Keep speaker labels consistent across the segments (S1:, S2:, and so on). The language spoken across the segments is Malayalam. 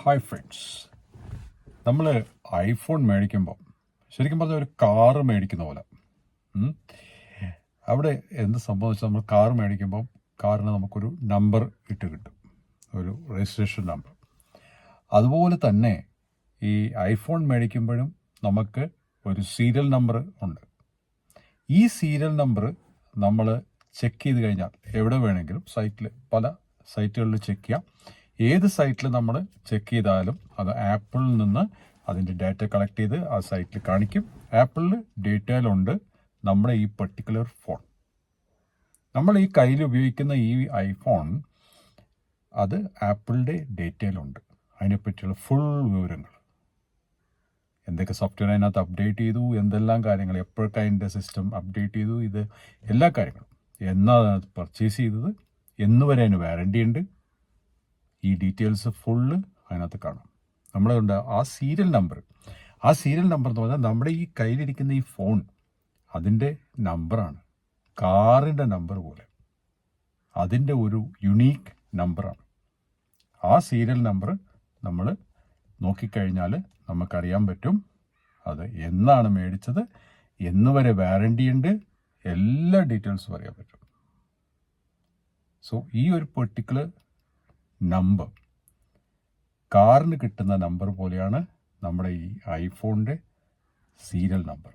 S1: ഹായ് ഫ്രണ്ട്സ്, നമ്മൾ ഐഫോൺ മേടിക്കുമ്പോൾ ശരിക്കും പറഞ്ഞാൽ ഒരു കാറ് മേടിക്കുന്ന പോലെ. അവിടെ എന്ത് സംഭവിച്ചാൽ നമ്മൾ കാറ് മേടിക്കുമ്പോൾ കാറിന് നമുക്കൊരു നമ്പർ ഇട്ട് കിട്ടും, ഒരു രജിസ്ട്രേഷൻ നമ്പർ. അതുപോലെ തന്നെ ഈ ഐഫോൺ മേടിക്കുമ്പോഴും നമുക്ക് ഒരു സീരിയൽ നമ്പർ ഉണ്ട്. ഈ സീരിയൽ നമ്പർ നമ്മൾ ചെക്ക് ചെയ്ത് കഴിഞ്ഞാൽ എവിടെ വേണമെങ്കിലും പല സൈറ്റുകളിൽ ചെക്ക് ചെയ്യാം. ഏത് സൈറ്റിൽ നമ്മൾ ചെക്ക് ചെയ്താലും അത് ആപ്പിളിൽ നിന്ന് അതിൻ്റെ ഡാറ്റ കളക്ട് ചെയ്ത് ആ സൈറ്റിൽ കാണിക്കും. ആപ്പിളിൽ ഡീറ്റെയിലുണ്ട് നമ്മുടെ ഈ പെർട്ടിക്കുലർ ഫോൺ. നമ്മൾ ഈ കയ്യിൽ ഉപയോഗിക്കുന്ന ഈ ഐഫോൺ, അത് ആപ്പിളിൻ്റെ ഡീറ്റെയിലുണ്ട്. അതിനെപ്പറ്റിയുള്ള ഫുൾ വിവരങ്ങൾ, എന്തൊക്കെ സോഫ്റ്റ്വെയർ അതിനകത്ത് അപ്ഡേറ്റ് ചെയ്തു, എന്തെല്ലാം കാര്യങ്ങൾ, എപ്പോഴൊക്കെ അതിൻ്റെ സിസ്റ്റം അപ്ഡേറ്റ് ചെയ്തു, ഇത് എല്ലാ കാര്യങ്ങളും, എന്നാ പർച്ചേസ് ചെയ്തത്, എന്നുവരെ അതിന് വാറണ്ടി ഉണ്ട്, ഈ ഡീറ്റെയിൽസ് ഫുള്ള് അതിനകത്ത് കാണാം. നമ്മളുണ്ട് ആ സീരിയൽ നമ്പർ എന്ന് പറഞ്ഞാൽ നമ്മുടെ ഈ കയ്യിലിരിക്കുന്ന ഈ ഫോൺ അതിൻ്റെ നമ്പറാണ്. കാറിൻ്റെ നമ്പർ പോലെ അതിൻ്റെ ഒരു യുണീക്ക് നമ്പറാണ്. ആ സീരിയൽ നമ്പർ നമ്മൾ നോക്കിക്കഴിഞ്ഞാൽ നമുക്കറിയാൻ പറ്റും അത് എന്നാണ് മേടിച്ചത്, എന്നുവരെ വാറണ്ടി ഉണ്ട്, എല്ലാ ഡീറ്റെയിൽസും അറിയാൻ പറ്റും. സോ ഈ ഒരു പെർട്ടിക്കുലർ നമ്പർ, കാറിന് കിട്ടുന്ന നമ്പർ പോലെയാണ് നമ്മുടെ ഈ ഐഫോണിൻ്റെ സീരിയൽ നമ്പർ.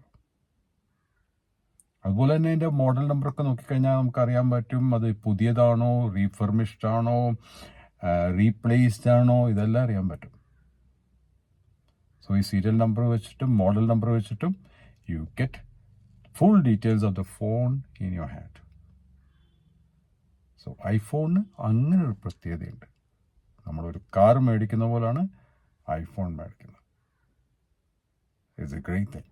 S1: അതുപോലെ തന്നെ അതിൻ്റെ മോഡൽ നമ്പറൊക്കെ നോക്കിക്കഴിഞ്ഞാൽ നമുക്കറിയാൻ പറ്റും അത് പുതിയതാണോ, റീഫർമിഷ്ഡ് ആണോ, റീപ്ലേസ്ഡ് ആണോ, ഇതെല്ലാം അറിയാൻ പറ്റും. സോ ഈ സീരിയൽ നമ്പർ വെച്ചിട്ടും മോഡൽ നമ്പർ വെച്ചിട്ടും you get full details of the phone in your hand. So ഐഫോണിന് അങ്ങനെ ഒരു പ്രത്യേകതയുണ്ട്. നമ്മളൊരു കാർ മേടിക്കുന്ന പോലാണ് ഐഫോൺ മേടിക്കുന്നത്. It's a great thing.